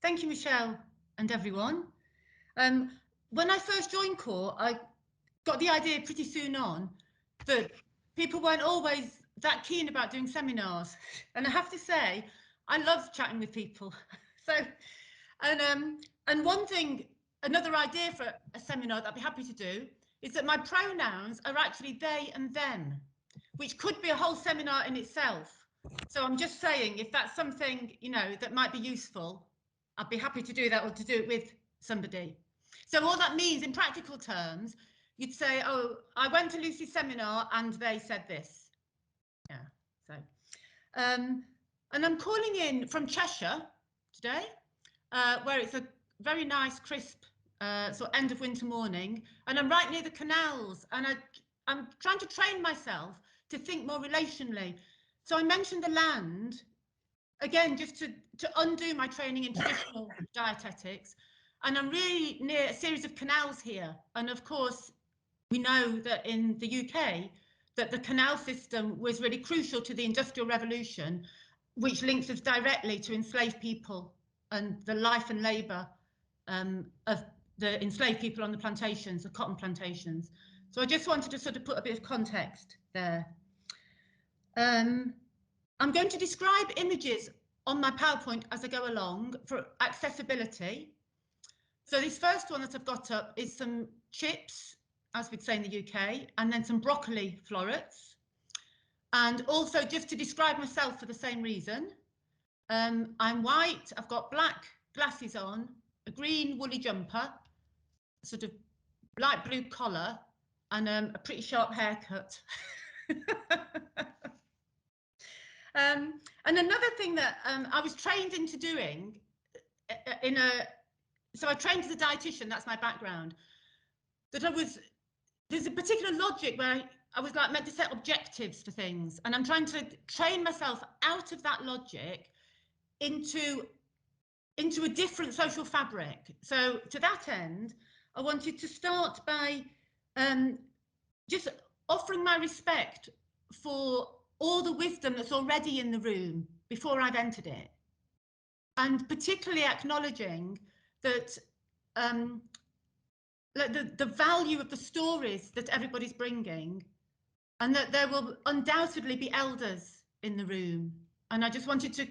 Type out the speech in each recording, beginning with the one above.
Thank you, Michelle, and everyone. When I first joined CAWR, I got the idea pretty soon on that people weren't always that keen about doing seminars. And I have to say, I love chatting with people. So, and one thing, another idea for a seminar that I'd be happy to do is that my pronouns are actually they and them, which could be a whole seminar in itself. So I'm just saying, if that's something, that might be useful, I'd be happy to do that or to do it with somebody. So all that means in practical terms, you'd say, oh, I went to Lucy's seminar and they said this. Yeah, so. And I'm calling in from Cheshire today, where it's a very nice, crisp, sort of end of winter morning. And I'm right near the canals and I'm trying to train myself to think more relationally. So I mentioned the land, again, just to undo my training in traditional dietetics. And I'm really near a series of canals here. And of course, we know that in the UK, that the canal system was really crucial to the Industrial Revolution, which links us directly to enslaved people and the life and labour of the enslaved people on the plantations, the cotton plantations. So I just wanted to sort of put a bit of context there. I'm going to describe images on my PowerPoint as I go along for accessibility. So this first one that I've got up is some chips, as we'd say in the UK, and then some broccoli florets. And also just to describe myself for the same reason, I'm white, I've got black glasses on, a green woolly jumper, sort of light blue collar, and a pretty sharp haircut. And another thing that I was trained into doing so I trained as a dietitian, that's my background, that there's a particular logic where I was like meant to set objectives for things, and I'm trying to train myself out of that logic into a different social fabric. So to that end, I wanted to start by just offering my respect for all the wisdom that's already in the room before I've entered it, and particularly acknowledging that the value of the stories that everybody's bringing, and that there will undoubtedly be elders in the room. And I just wanted to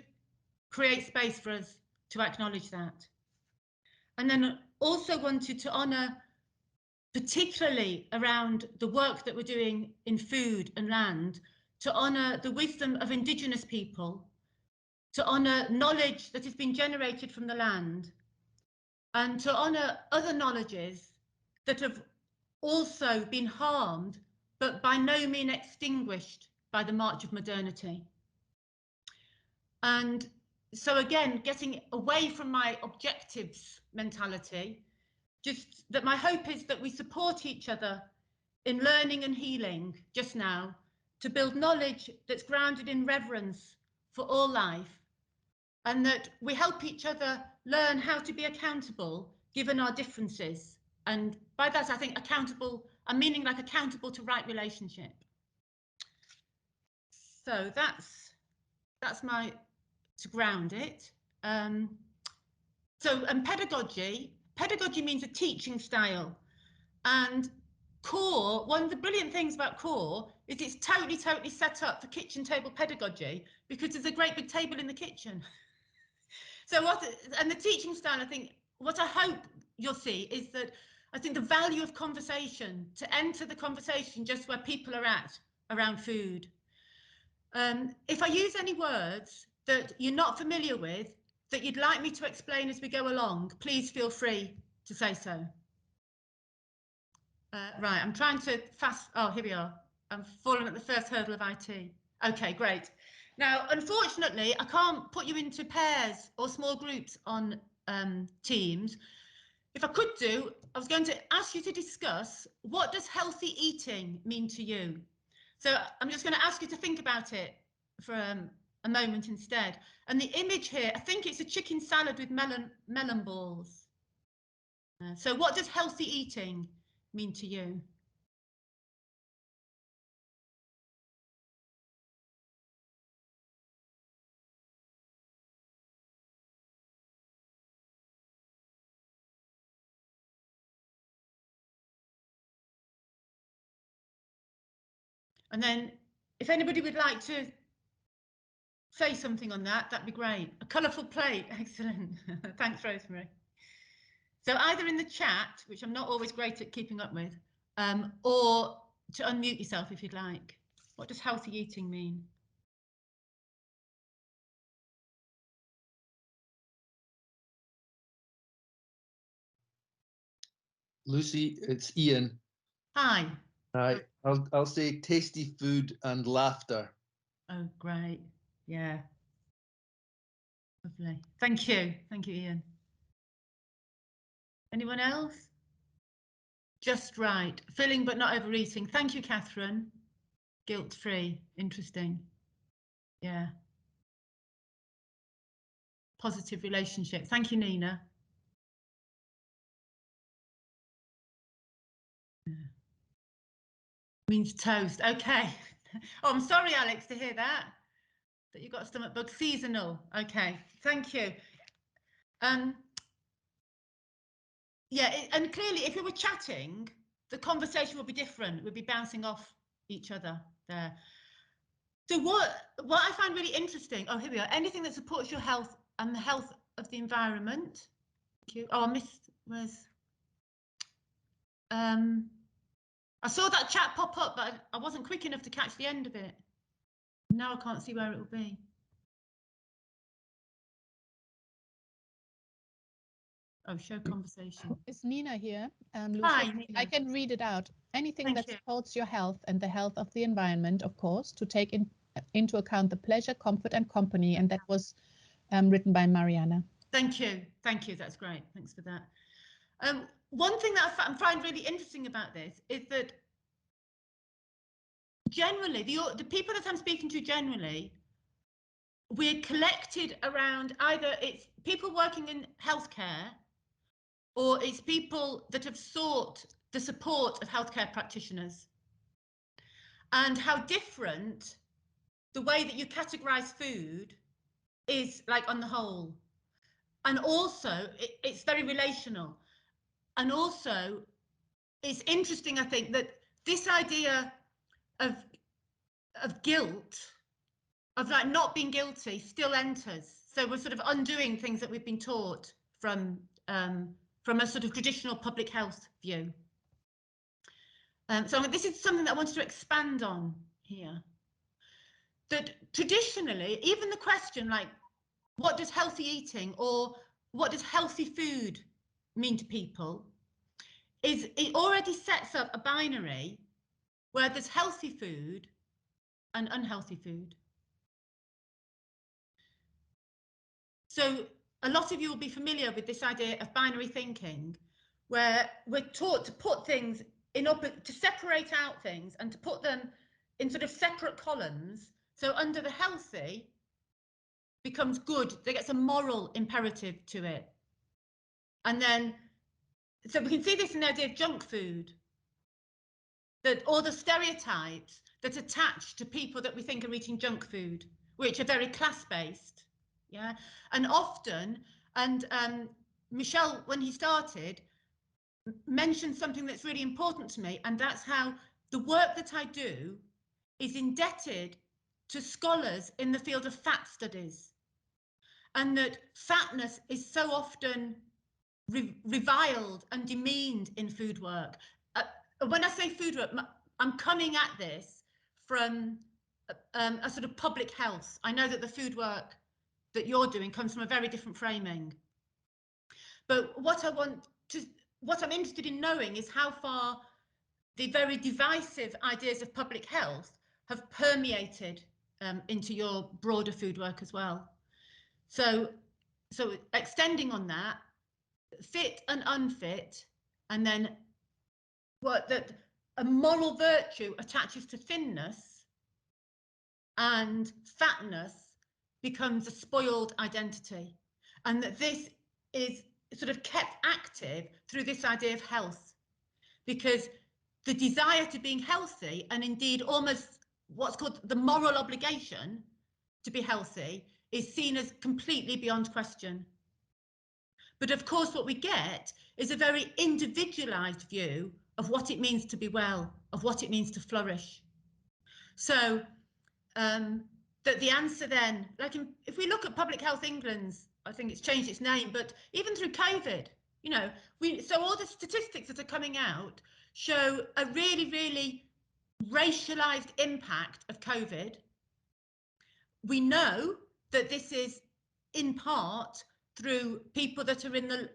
create space for us to acknowledge that. And then also wanted to honour, particularly around the work that we're doing in food and land, to honour the wisdom of Indigenous people, to honour knowledge that has been generated from the land, and to honour other knowledges that have also been harmed, but by no means extinguished by the march of modernity. And so again, getting away from my objectives mentality, just that my hope is that we support each other in learning and healing just now, to build knowledge that's grounded in reverence for all life, and that we help each other learn how to be accountable given our differences. And by that, I think accountable, I'm meaning like accountable to right relationship. So that's my, to ground it. Pedagogy means a teaching style. And CAWR, one of the brilliant things about CAWR is it's totally set up for kitchen table pedagogy, because there's a great big table in the kitchen. So and the teaching style, I think, what I hope you'll see is that I think the value of conversation, to enter the conversation just where people are at around food. If I use any words that you're not familiar with, that you'd like me to explain as we go along, please feel free to say so. Right, I'm trying to here we are. I'm falling at the first hurdle of IT. Okay, great. Now, unfortunately, I can't put you into pairs or small groups on Teams. If I could do, I was going to ask you to discuss, what does healthy eating mean to you? So I'm just going to ask you to think about it for a moment instead. And the image here, I think it's a chicken salad with melon balls. So what does healthy eating mean to you? And then if anybody would like to say something on that, that'd be great. A colourful plate, excellent. Thanks, Rosemary. So either in the chat, which I'm not always great at keeping up with, or to unmute yourself if you'd like. What does healthy eating mean? Lucy, it's Ian. Hi. Hi. I'll say tasty food and laughter. Oh, great. Yeah. Lovely. Thank you. Thank you, Ian. Anyone else? Just right. Filling but not overeating. Thank you, Catherine. Guilt-free. Interesting. Yeah. Positive relationship. Thank you, Nina. Yeah. Means toast. Okay. Oh, I'm sorry, Alex, to hear that you got a stomach bug. Seasonal. Okay. Thank you. Yeah, and clearly, if we were chatting, the conversation would be different. We'd be bouncing off each other there. So what I find really interesting, oh, here we are, anything that supports your health and the health of the environment. Thank you. Oh, I missed, I saw that chat pop up, but I wasn't quick enough to catch the end of it. Now I can't see where it will be. Oh, show conversation. It's Nina here. Lucy, Hi, Nina. I can read it out. Anything Thank that you. supports your health and the health of the environment, of course, to take into account the pleasure, comfort, and company. And that was written by Mariana. Thank you. Thank you. That's great. Thanks for that. One thing that I find really interesting about this is that generally, the people that I'm speaking to generally, we're collected around either it's people working in healthcare or it's people that have sought the support of healthcare practitioners, and how different the way that you categorize food is, like, on the whole. And also it's very relational. And also it's interesting, I think, that this idea of guilt, of like not being guilty, still enters. So we're sort of undoing things that we've been taught from a sort of traditional public health view. So this is something that I wanted to expand on here. That traditionally, even the question like, what does healthy eating or what does healthy food mean to people, is it already sets up a binary where there's healthy food and unhealthy food. So a lot of you will be familiar with this idea of binary thinking, where we're taught to put things to separate out things and to put them in sort of separate columns. So under the healthy becomes good, there gets a moral imperative to it. And then, so we can see this in the idea of junk food, that all the stereotypes that attach to people that we think are eating junk food, which are very class-based. Yeah, and often, and Michelle, when he started, mentioned something that's really important to me, and that's how the work that I do is indebted to scholars in the field of fat studies, and that fatness is so often reviled and demeaned in food work. When I say food work, I'm coming at this from a sort of public health. I know that the food work that you're doing comes from a very different framing. But what I'm interested in knowing is how far the very divisive ideas of public health have permeated into your broader food work as well. So extending on that, fit and unfit, and then that a moral virtue attaches to thinness, and fatness becomes a spoiled identity, and that this is sort of kept active through this idea of health, because the desire to being healthy, and indeed almost what's called the moral obligation to be healthy, is seen as completely beyond question. But of course, what we get is a very individualized view of what it means to be well, of what it means to flourish. So that the answer then, like if we look at Public Health England's, I think it's changed its name, but even through COVID, you know, so all the statistics that are coming out show a really, really racialized impact of COVID. We know that this is in part through people that are in the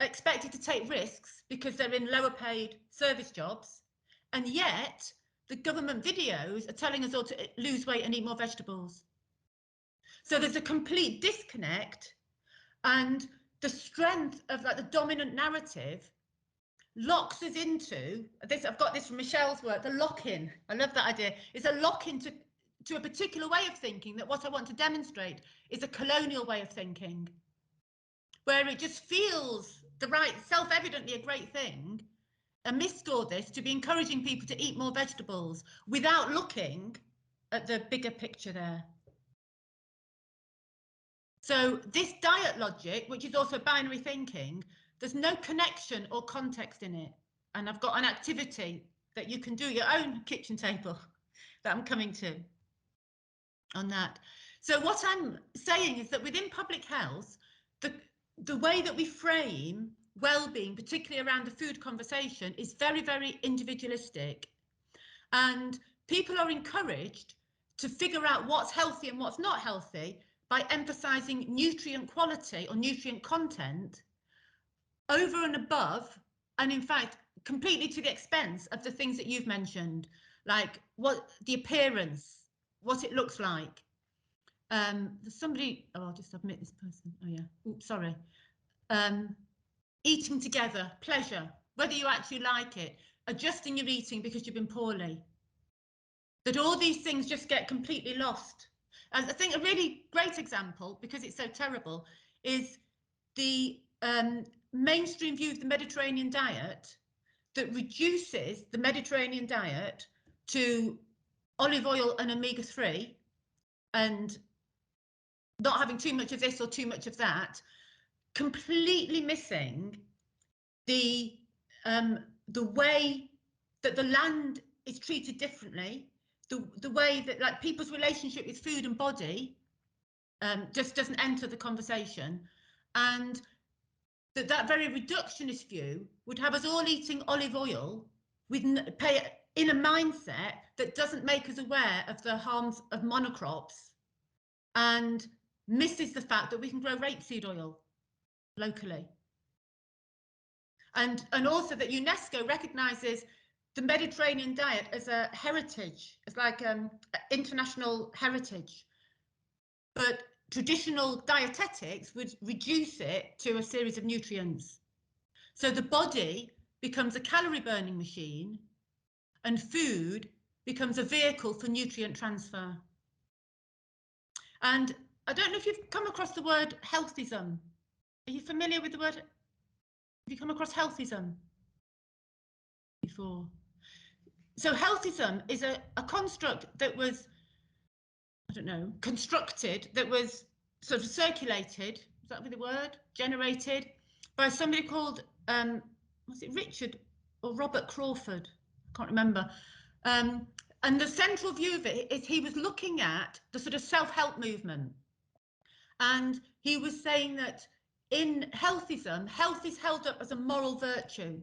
expected to take risks because they're in lower paid service jobs, and yet the government videos are telling us all to lose weight and eat more vegetables. So there's a complete disconnect, and the strength of like the dominant narrative locks us into this. I've got this from Michelle's work, the lock-in. I love that idea. It's a lock-in to a particular way of thinking, that what I want to demonstrate is a colonial way of thinking, where it just feels the right, self-evidently a great thing, amidst all this, to be encouraging people to eat more vegetables without looking at the bigger picture there. So this diet logic, which is also binary thinking, there's no connection or context in it. And I've got an activity that you can do, your own kitchen table, that I'm coming to on that. So what I'm saying is that within public health, the way that we frame well-being, particularly around the food conversation, is very, very individualistic. And people are encouraged to figure out what's healthy and what's not healthy by emphasizing nutrient quality or nutrient content over and above, and in fact, completely to the expense of the things that you've mentioned, like what the appearance, what it looks like. There's somebody, oh, I'll just admit this person. Oh yeah, oops, sorry. Eating together, pleasure, whether you actually like it, adjusting your eating because you've been poorly. That all these things just get completely lost. And I think a really great example, because it's so terrible, is the mainstream view of the Mediterranean diet that reduces the Mediterranean diet to olive oil and omega-3 and not having too much of this or too much of that, completely missing the way that the land is treated differently, the way that like people's relationship with food and body just doesn't enter the conversation, and that very reductionist view would have us all eating olive oil with in a mindset that doesn't make us aware of the harms of monocrops and misses the fact that we can grow rapeseed oil locally. And also that UNESCO recognises the Mediterranean diet as a heritage, as like international heritage. But traditional dietetics would reduce it to a series of nutrients. So the body becomes a calorie burning machine and food becomes a vehicle for nutrient transfer. And I don't know if you've come across the word healthism. Are you familiar with the word? Have you come across healthism before? So healthism is a construct that was, I don't know, constructed, that was sort of circulated, is that the word? Generated by somebody called, was it Richard or Robert Crawford? I can't remember. And the central view of it is he was looking at the sort of self-help movement. And he was saying that in healthism, health is held up as a moral virtue.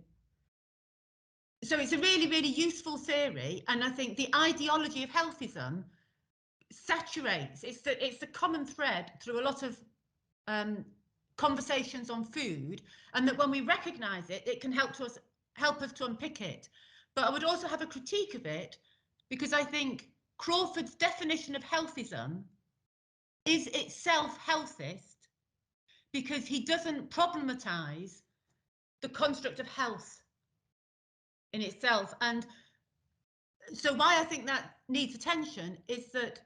So it's a really, really useful theory. And I think the ideology of healthism saturates, it's the common thread through a lot of conversations on food, and that when we recognise it, it can help us to unpick it. But I would also have a critique of it, because I think Crawford's definition of healthism is itself healthist, because he doesn't problematise the construct of health in itself. And so why I think that needs attention is that,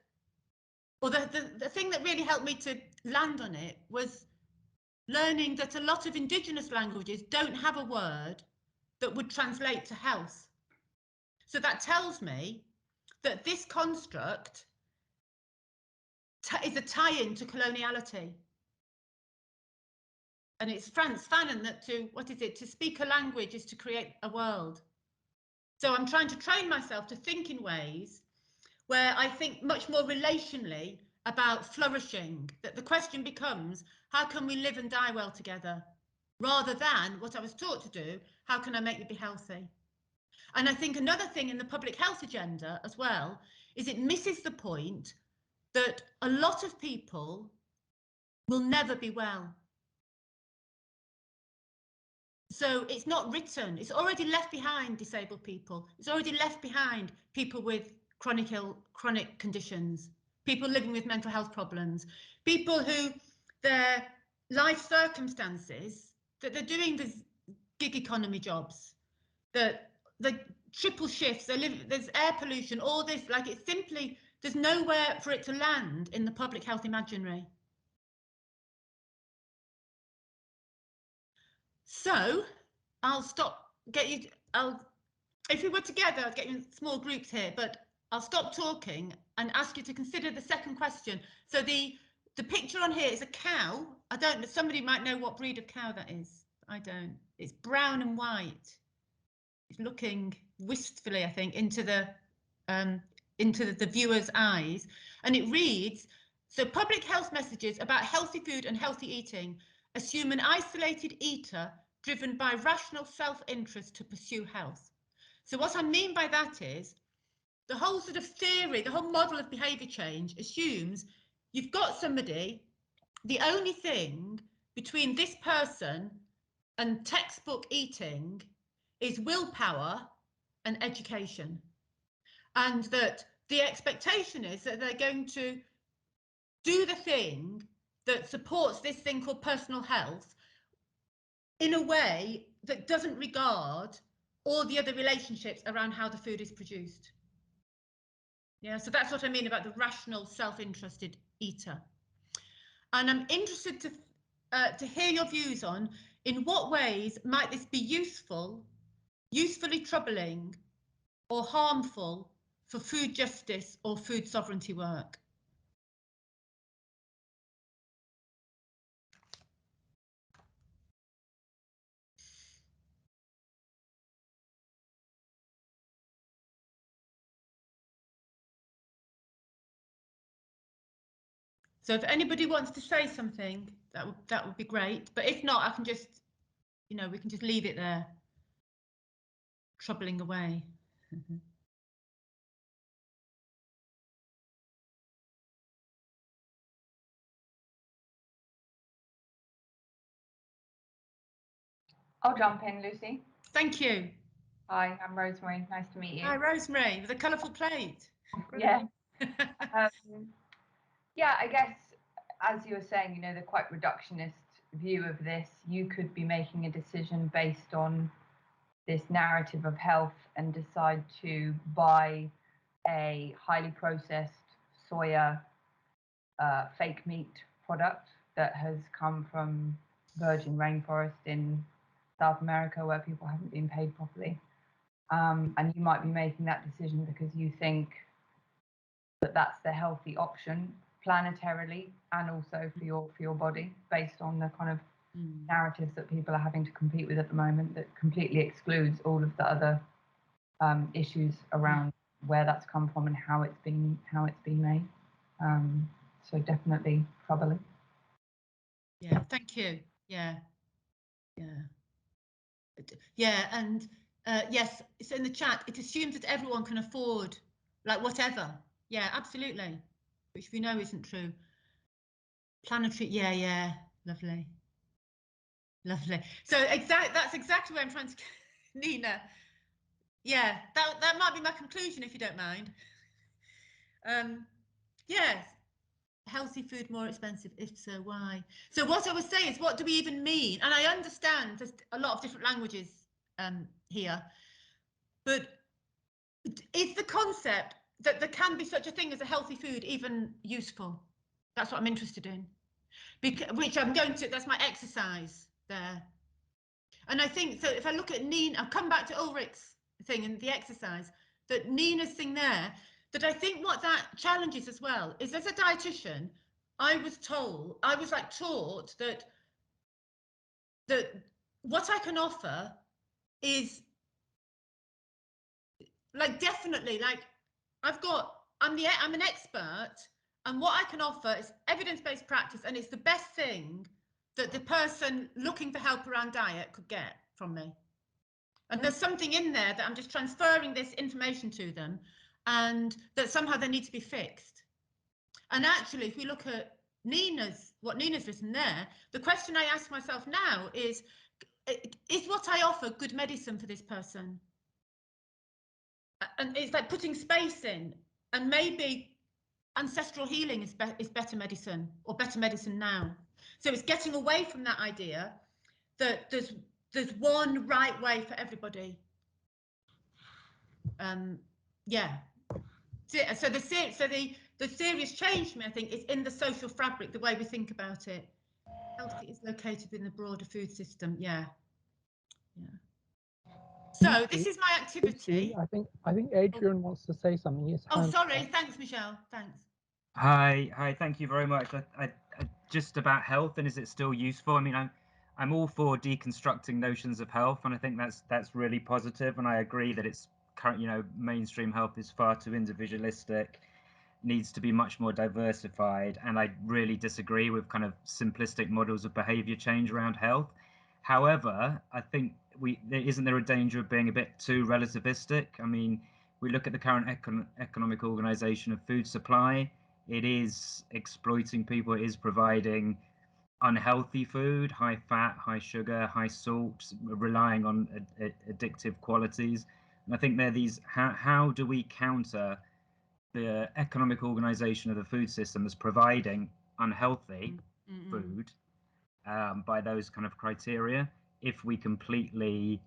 well, the thing that really helped me to land on it was learning that a lot of indigenous languages don't have a word that would translate to health. So that tells me that this construct is a tie-in to coloniality. And it's Frantz Fanon that to speak a language is to create a world. So I'm trying to train myself to think in ways where I think much more relationally about flourishing, that the question becomes, how can we live and die well together? Rather than what I was taught to do, how can I make you be healthy? And I think another thing in the public health agenda as well is it misses the point that a lot of people will never be well. So it's not written, it's already left behind disabled people. It's already left behind people with chronic conditions, people living with mental health problems, people who their life circumstances, that they're doing these gig economy jobs, that the triple shifts, there's air pollution, all this, like it's simply, there's nowhere for it to land in the public health imaginary. So I'll if we were together, I'd get you in small groups here, but I'll stop talking and ask you to consider the second question. So the picture on here is a cow. I don't know, somebody might know what breed of cow that is. I don't. It's brown and white. It's looking wistfully, I think, into the viewer's eyes. And it reads, so public health messages about healthy food and healthy eating assume an isolated eater driven by rational self-interest to pursue health. So what I mean by that is the whole sort of theory, the whole model of behaviour change assumes you've got somebody, the only thing between this person and textbook eating is willpower and education. And that the expectation is that they're going to do the thing that supports this thing called personal health in a way that doesn't regard all the other relationships around how the food is produced. Yeah, so that's what I mean about the rational, self-interested eater. And I'm interested to hear your views on in what ways might this be useful, usefully troubling, or harmful for food justice or food sovereignty work. So if anybody wants to say something, that would be great. But if not, I can just, we can just leave it there, troubling away. I'll jump in, Lucy. Thank you. Hi, I'm Rosemary. Nice to meet you. Hi, Rosemary, with a colourful plate. Yeah. Yeah, I guess, as you were saying, the quite reductionist view of this, you could be making a decision based on this narrative of health and decide to buy a highly processed soya fake meat product that has come from virgin rainforest in South America where people haven't been paid properly. And you might be making that decision because you think that that's the healthy option planetarily and also for your body, based on the kind of narratives that people are having to compete with at the moment that completely excludes all of the other issues around where that's come from and how it's been made. So definitely troubling. Yeah, thank you. Yeah. And yes, it's in the chat. It assumes that everyone can afford, like, whatever. Yeah, absolutely. Which we know isn't true. Planetary. Yeah. Lovely. So that's exactly where I'm trying to. Nina. Yeah, that might be my conclusion if you don't mind. Yes. Healthy food more expensive? If so, why? So what I was saying is, what do we even mean? And I understand there's a lot of different languages here, but is the concept that there can be such a thing as a healthy food even useful? That's what I'm interested in, which I'm going to, that's my exercise there. And I think, so if I look at Nina, I'll come back to Ulrich's thing and the exercise, that Nina's thing there, that I think what that challenges as well is, as a dietitian, I was taught that what I can offer is, like, definitely, like, I've got I'm an expert, and what I can offer is evidence-based practice, and it's the best thing that the person looking for help around diet could get from me. And there's something in there that I'm just transferring this information to them, and that somehow they need to be fixed. And actually, if we look at what Nina's written there, the question I ask myself now is what I offer good medicine for this person? And it's like putting space in, and maybe ancestral healing is better medicine, or better medicine now. So it's getting away from that idea that there's one right way for everybody. Yeah. So the serious change for me, I think, is in the social fabric, the way we think about it. Healthy is located in the broader food system. Yeah. So this is my activity. I think Adrian wants to say something. Oh, sorry. Thanks, Michelle. Thanks. Hi. Thank you very much. I just about health, and is it still useful? I mean, I'm all for deconstructing notions of health, and I think that's really positive. And I agree that it's current, mainstream health is far too individualistic, needs to be much more diversified. And I really disagree with kind of simplistic models of behavior change around health. However, I think isn't there a danger of being a bit too relativistic? I mean, we look at the current economic organization of food supply. It is exploiting people. It is providing unhealthy food, high fat, high sugar, high salt, relying on addictive qualities. And I think there are these, how do we counter the economic organization of the food system as providing unhealthy food by those kind of criteria, if we completely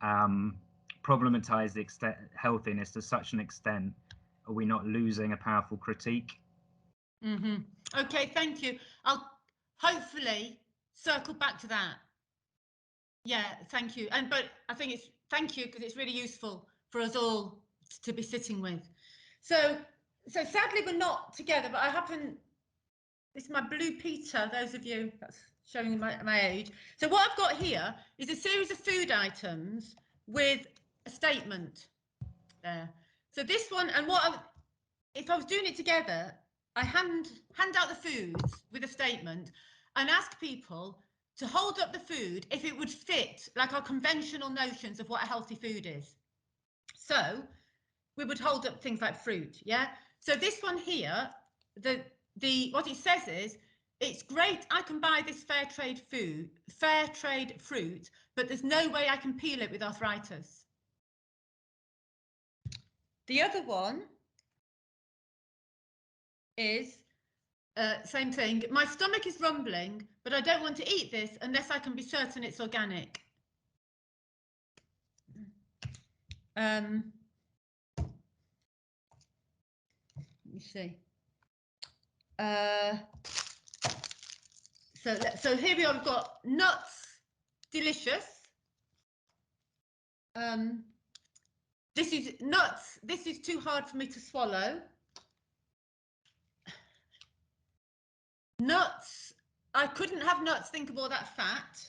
problematize the healthiness to such an extent? Are we not losing a powerful critique? Okay, thank you. I'll hopefully circle back to that. Yeah, thank you. But I think thank you, because it's really useful for us all to be sitting with. So sadly we're not together, but this is my Blue Peter, those of you, that's showing my age. So what I've got here is a series of food items with a statement there. So this one, and if I was doing it together, I hand out the foods with a statement and ask people to hold up the food if it would fit like our conventional notions of what a healthy food is. So we would hold up things like fruit, yeah? So this one here, what it says is, it's great, I can buy this fair trade fruit, but there's no way I can peel it with arthritis. The other one is same thing. My stomach is rumbling, but I don't want to eat this unless I can be certain it's organic. Let me see. So here we are. We've got nuts, delicious. This is nuts. This is too hard for me to swallow. Nuts. I couldn't have nuts. Think of all that fat.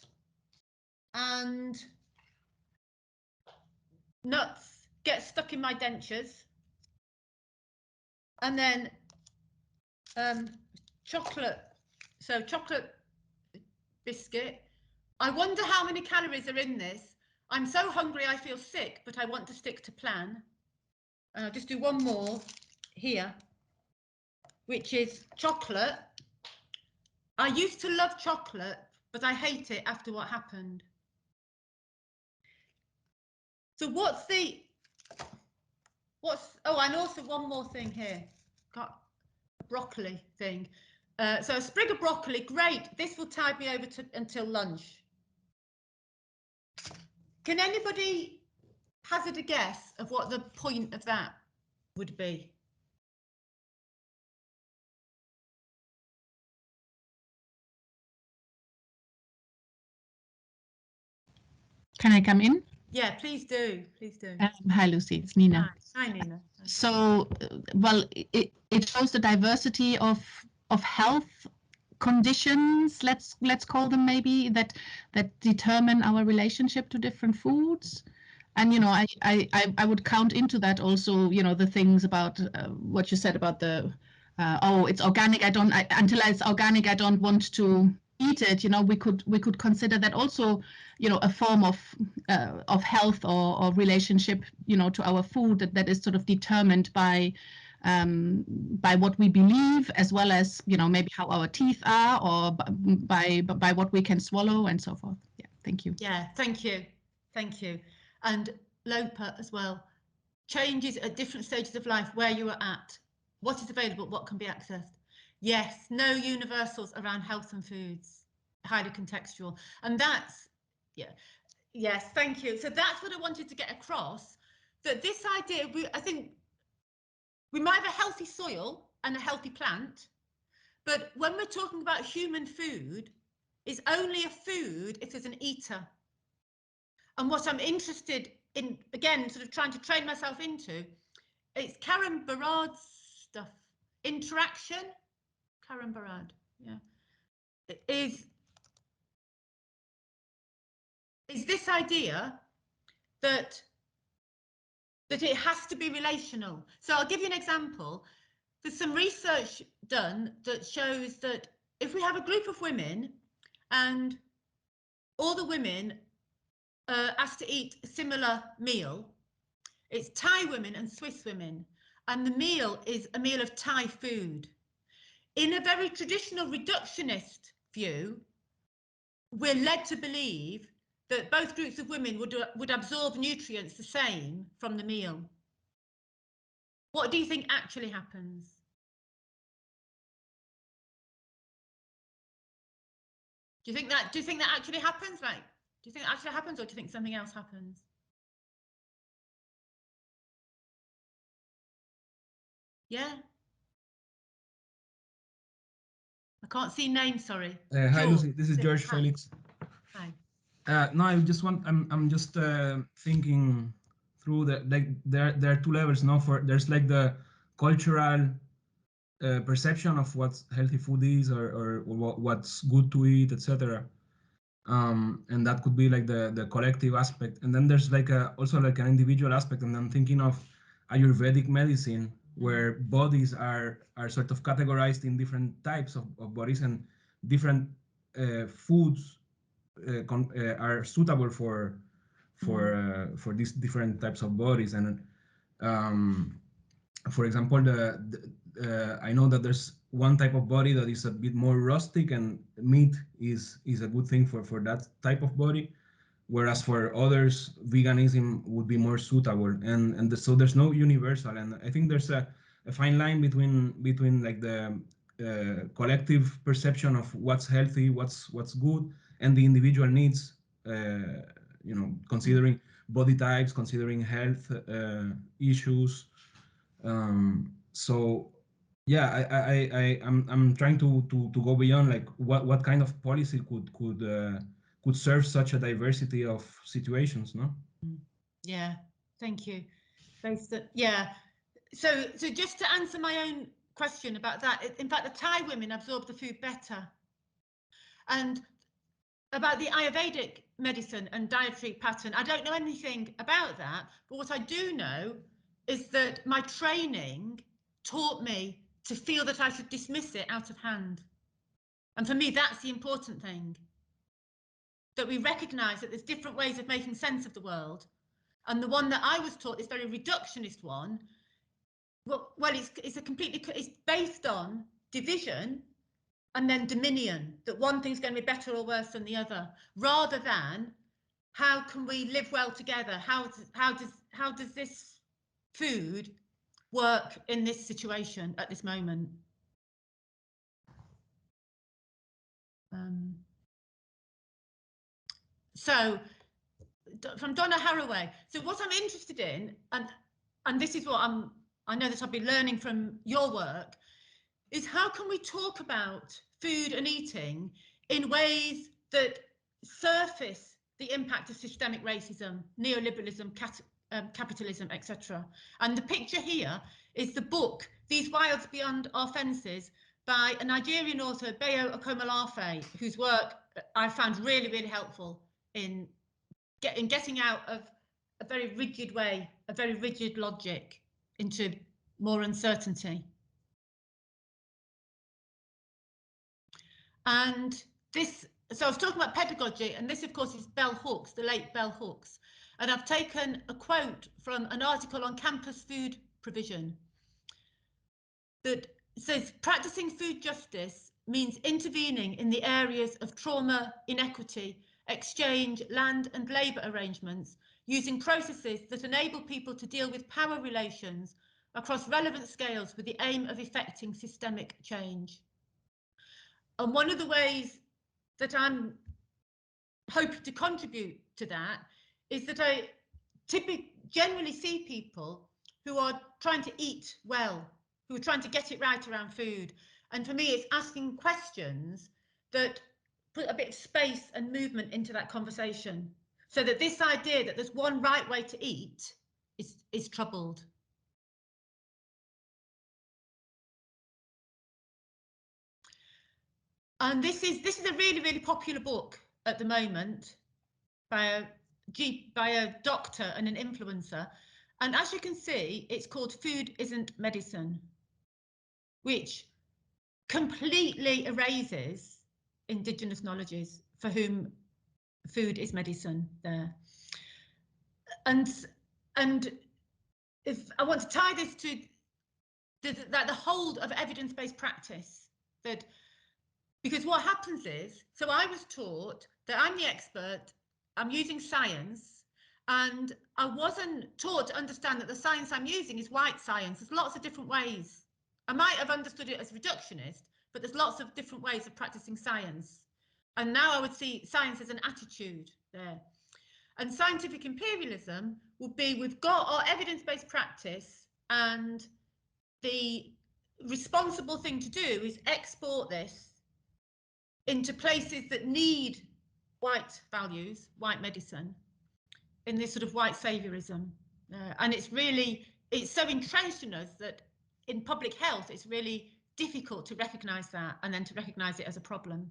And nuts get stuck in my dentures. And then chocolate. So chocolate biscuit. I wonder how many calories are in this. I'm so hungry I feel sick, but I want to stick to plan. And I'll just do one more here, which is chocolate. I used to love chocolate, but I hate it after what happened. So oh, and also one more thing here. Got a broccoli thing. So a sprig of broccoli, great. This will tide me over until lunch. Can anybody hazard a guess of what the point of that would be? Can I come in? Yeah, please do. Please do. Hi, Lucy. It's Nina. Hi, Nina. So, well, it shows the diversity of health conditions, let's call them, maybe, that determine our relationship to different foods. And, you know, I would count into that also, you know, the things about what you said about the, oh, it's organic. Until it's organic, I don't want to eat it. You know, we could consider that also, you know, a form of health or relationship, you know, to our food that is sort of determined by what we believe, as well as, you know, maybe how our teeth are, or by what we can swallow and so forth. Yeah, thank you. Yeah, thank you. Thank you. And Lopa as well. Changes at different stages of life, where you are at, what is available, what can be accessed. Yes, no universals around health and foods, highly contextual. And that's, yeah, yes, thank you. So that's what I wanted to get across, that this idea, I think we might have a healthy soil and a healthy plant, but when we're talking about human food, it's only a food if there's an eater. And what I'm interested in, again, sort of trying to train myself into, it's Karen Barad's stuff. Interaction, Karen Barad, yeah. Is this idea that it has to be relational. So I'll give you an example. There's some research done that shows that if we have a group of women and all the women asked to eat a similar meal, it's Thai women and Swiss women, and the meal is a meal of Thai food. In a very traditional reductionist view, we're led to believe that both groups of women would absorb nutrients the same from the meal. What do you think actually happens? Do you think that actually happens? Like, do you think that actually happens, or do you think something else happens? Yeah. I can't see names, sorry. Hi, Lucy. This is George Hi. Felix. Hi. No, I'm just thinking through there are two levels. No, there's like the cultural perception of what healthy food is, or what's good to eat, etc. And that could be like the collective aspect. And then there's like also like an individual aspect. And I'm thinking of Ayurvedic medicine, where bodies are sort of categorized in different types of bodies, and different foods are suitable for these different types of bodies. And for example, I know that there's one type of body that is a bit more rustic, and meat is a good thing for that type of body, whereas for others, veganism would be more suitable. And so there's no universal. And I think there's a fine line between like the collective perception of what's healthy, what's good, and the individual needs, you know, considering body types, considering health issues. So yeah, I'm trying to go beyond like what kind of policy could serve such a diversity of situations, no? Yeah, thank you. Yeah. So just to answer my own question about that, in fact, the Thai women absorb the food better. And about the Ayurvedic medicine and dietary pattern, I don't know anything about that, but what I do know is that my training taught me to feel that I should dismiss it out of hand. And for me, that's the important thing, that we recognize that there's different ways of making sense of the world. And the one that I was taught, this very reductionist one, well, it's based on division and then dominion, that one thing's going to be better or worse than the other, rather than how can we live well together? How does this food work in this situation at this moment? So from Donna Haraway. So what I'm interested in, and this is what I know that I've been learning from your work, is how can we talk about food and eating in ways that surface the impact of systemic racism, neoliberalism, capitalism, etc. And the picture here is the book, These Wilds Beyond Our Fences, by a Nigerian author, Bayo Akomolafe, whose work I found really, really helpful in getting out of a very rigid way, a very rigid logic into more uncertainty. And this, so I was talking about pedagogy, and this of course is Bell Hooks, the late Bell Hooks. And I've taken a quote from an article on campus food provision that says, practicing food justice means intervening in the areas of trauma, inequity, exchange, land and labour arrangements, using processes that enable people to deal with power relations across relevant scales with the aim of effecting systemic change. And one of the ways that I'm hoping to contribute to that is that I generally see people who are trying to eat well, who are trying to get it right around food. And for me, it's asking questions that put a bit of space and movement into that conversation, so that this idea that there's one right way to eat is troubled. And this is a really, really popular book at the moment by a doctor and an influencer. And as you can see, it's called Food Isn't Medicine, which completely erases Indigenous knowledges for whom food is medicine there. And if I want to tie this to the whole of evidence-based practice, that because what happens is, so I was taught that I'm the expert, I'm using science, and I wasn't taught to understand that the science I'm using is white science. There's lots of different ways. I might have understood it as reductionist, but there's lots of different ways of practicing science. And now I would see science as an attitude there. And scientific imperialism would be, we've got our evidence-based practice, and the responsible thing to do is export this into places that need white values, white medicine, in this sort of white saviorism. And it's so entrenched in us that in public health, it's really difficult to recognise that, and then to recognise it as a problem.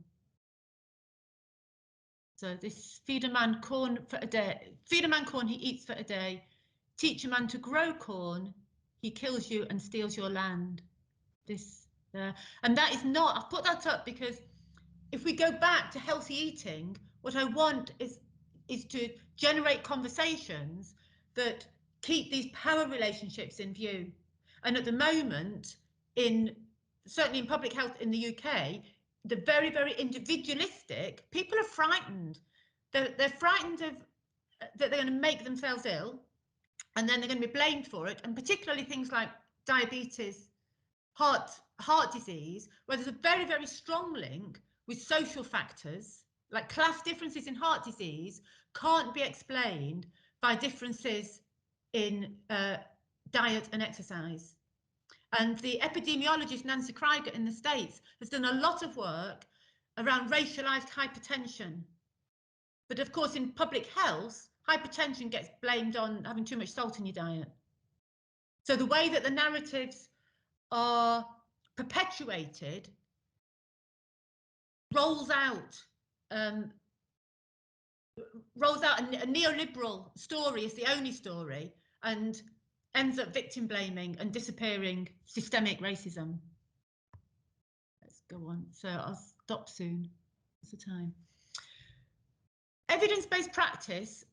So this, feed a man corn for a day, feed a man corn he eats for a day, teach a man to grow corn, he kills you and steals your land. This, and that is not, I've put that up because if we go back to healthy eating, what I want is to generate conversations that keep these power relationships in view. And at the moment, certainly in public health in the UK, the very, very individualistic, people are frightened. They're frightened of that they're going to make themselves ill, and then they're going to be blamed for it. And particularly things like diabetes, heart disease, where there's a very, very strong link with social factors, like class differences in heart disease can't be explained by differences in diet and exercise. And the epidemiologist Nancy Krieger in the States has done a lot of work around racialized hypertension. But of course, in public health, hypertension gets blamed on having too much salt in your diet. So the way that the narratives are perpetuated rolls out a neoliberal story is the only story, and ends up victim blaming and disappearing systemic racism. Let's go on. So I'll stop soon. What's the time? Evidence-based practice.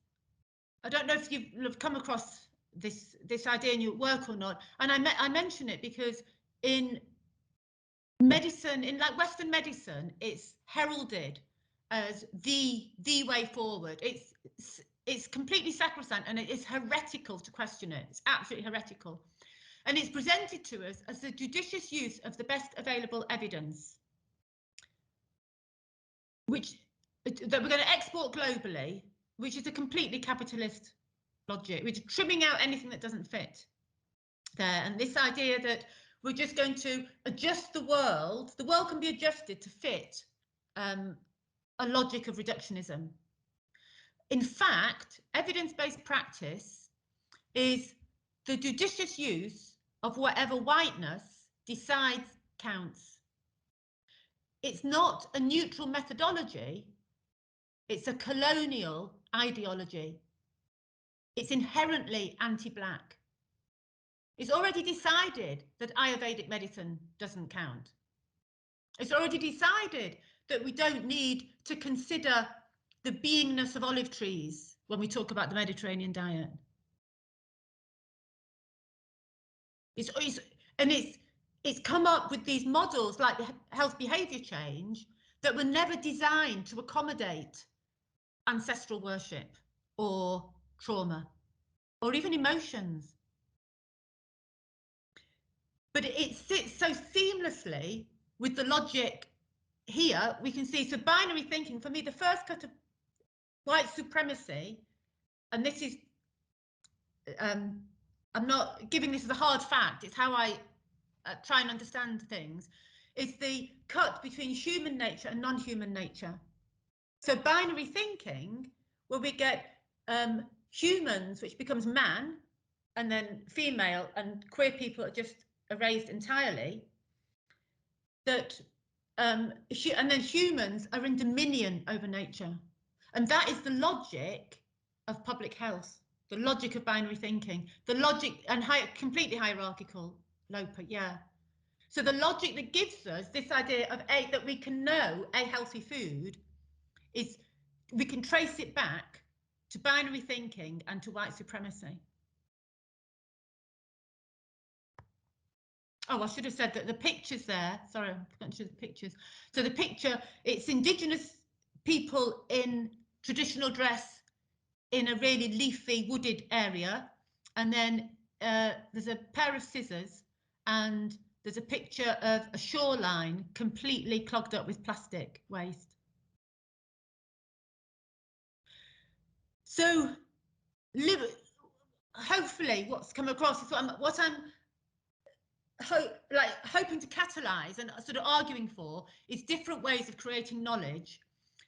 I don't know if you've come across this idea in your work or not. And I mention it because in medicine, in like Western medicine, it's heralded as the way forward. It's completely sacrosanct, and it is heretical to question it. It's absolutely heretical. And it's presented to us as the judicious use of the best available evidence, that we're going to export globally, which is a completely capitalist logic, which is trimming out anything that doesn't fit there. And this idea that we're just going to adjust the world can be adjusted to fit a logic of reductionism. In fact, evidence-based practice is the judicious use of whatever whiteness decides counts. It's not a neutral methodology, it's a colonial ideology. it's inherently anti-black. It's already decided that Ayurvedic medicine doesn't count. It's already decided that we don't need to consider the beingness of olive trees when we talk about the Mediterranean diet. It's come up with these models like the health behaviour change that were never designed to accommodate ancestral worship or trauma or even emotions. But it sits so seamlessly with the logic here. We can see, so binary thinking, for me, the first cut of white supremacy, and this is, I'm not giving this as a hard fact, it's how I try and understand things, is the cut between human nature and non-human nature. So binary thinking, where we get humans, which becomes man, and then female, and queer people are just erased entirely, that and then humans are in dominion over nature. And that is the logic of public health, the logic of binary thinking, the logic, and completely hierarchical, LOPA, yeah. So the logic that gives us this idea of that we can know a healthy food is, we can trace it back to binary thinking and to white supremacy. Oh, I should have said that the pictures there, sorry, I forgot to show the pictures. So the picture, it's indigenous people in traditional dress in a really leafy wooded area. And then there's a pair of scissors and there's a picture of a shoreline completely clogged up with plastic waste. So hopefully what's come across is what I'm hoping to catalyse and sort of arguing for is different ways of creating knowledge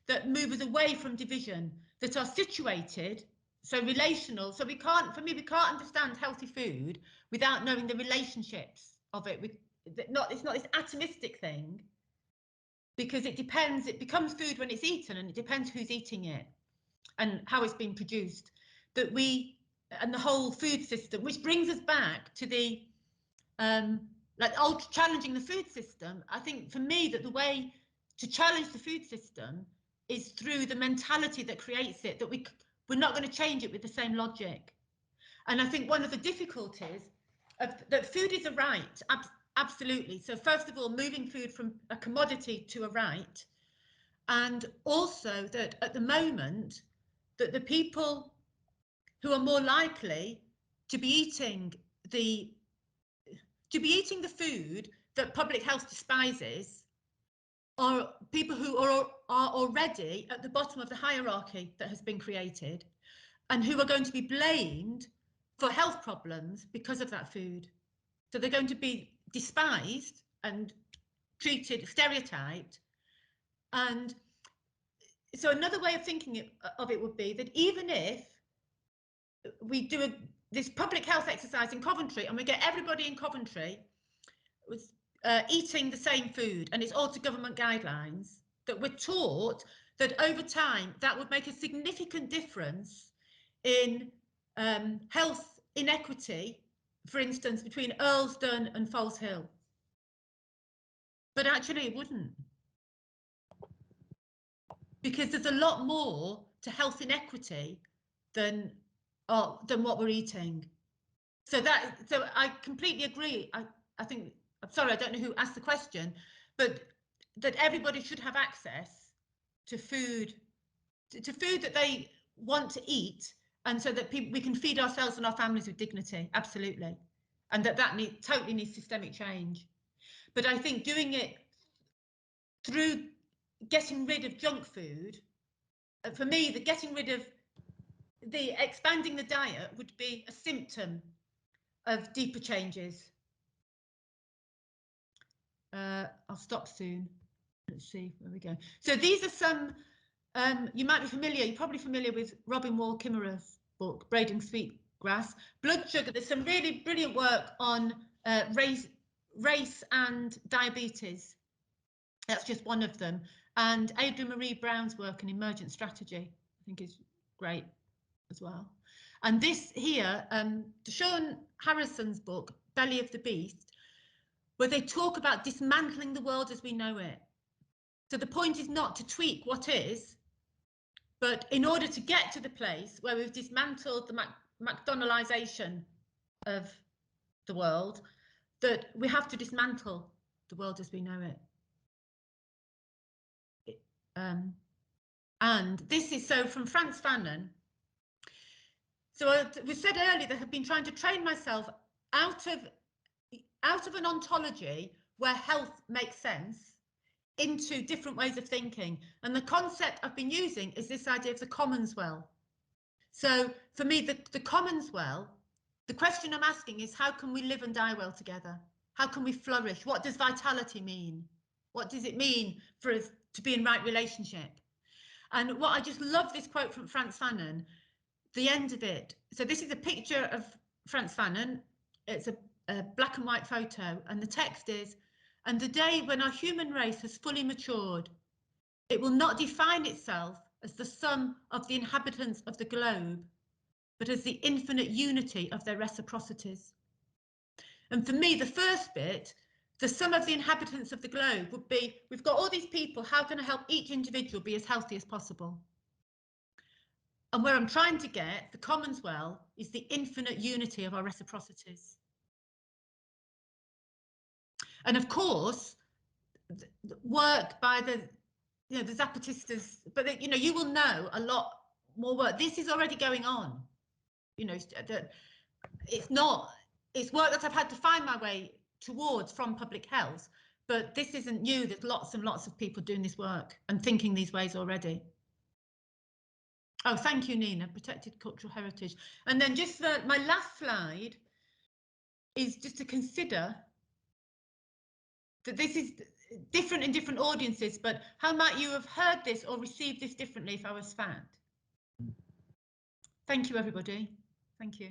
that move us away from division, that are situated, so relational. So we can't, for me, we can't understand healthy food without knowing the relationships of it. It's not this atomistic thing, because it depends, it becomes food when it's eaten, and it depends who's eating it and how it's been produced, that we, and the whole food system, which brings us back to the challenging the food system. I think for me that the way to challenge the food system is through the mentality that creates it, that we're not going to change it with the same logic. And I think one of the difficulties of that food is a right, absolutely. So first of all, moving food from a commodity to a right, and also that at the moment that the people who are more likely to be eating the food that public health despises are people who are already at the bottom of the hierarchy that has been created, and who are going to be blamed for health problems because of that food. So they're going to be despised and treated, stereotyped. And so another way of thinking of it would be that even if we do this public health exercise in Coventry and we get everybody in Coventry with eating the same food, and it's all to government guidelines, that we're taught that over time that would make a significant difference in health inequity, for instance, between Earlsdon and Falls Hill. But actually it wouldn't, because there's a lot more to health inequity than what we're eating. So I completely agree. I think, I'm sorry, I don't know who asked the question, but that everybody should have access to food, to food that they want to eat, and so that we can feed ourselves and our families with dignity, absolutely. And that totally needs systemic change. But I think doing it through getting rid of junk food, for me, the getting rid of expanding the diet would be a symptom of deeper changes. I'll stop soon. Let's see where we go. So these are some, you might be familiar, you're probably familiar with Robin Wall Kimmerer's book, Braiding Sweetgrass. Blood sugar, there's some really brilliant work on race and diabetes. That's just one of them. And Adrienne Marie Brown's work in emergent strategy, I think, is great as well. And this here, Sean Harrison's book, Belly of the Beast, where they talk about dismantling the world as we know it. So the point is not to tweak what is, but in order to get to the place where we've dismantled the McDonaldization of the world, that we have to dismantle the world as we know it. And this is so from Frantz Fanon. So we said earlier that I've been trying to train myself out of an ontology where health makes sense into different ways of thinking. And the concept I've been using is this idea of the commons well. So for me, the commons well, the question I'm asking is, how can we live and die well together? How can we flourish? What does vitality mean? What does it mean for us to be in right relationship? And what I just love this quote from Frantz Fanon, the end of it. So this is a picture of Frantz Fanon. It's a black and white photo, and the text is, and the day when our human race has fully matured, it will not define itself as the sum of the inhabitants of the globe, but as the infinite unity of their reciprocities. And for me, the first bit, the sum of the inhabitants of the globe, would be, we've got all these people, how can I help each individual be as healthy as possible? And where I'm trying to get, the commons well, is the infinite unity of our reciprocities. And of course, work by the Zapatistas, but you will know a lot more work. This is already going on. It's work that I've had to find my way towards from public health, but this isn't new. There's lots and lots of people doing this work and thinking these ways already. Oh, thank you, Nina. Protected cultural heritage. And then just my last slide is just to consider that this is different in different audiences, but how might you have heard this or received this differently if I was found? Thank you, everybody. Thank you.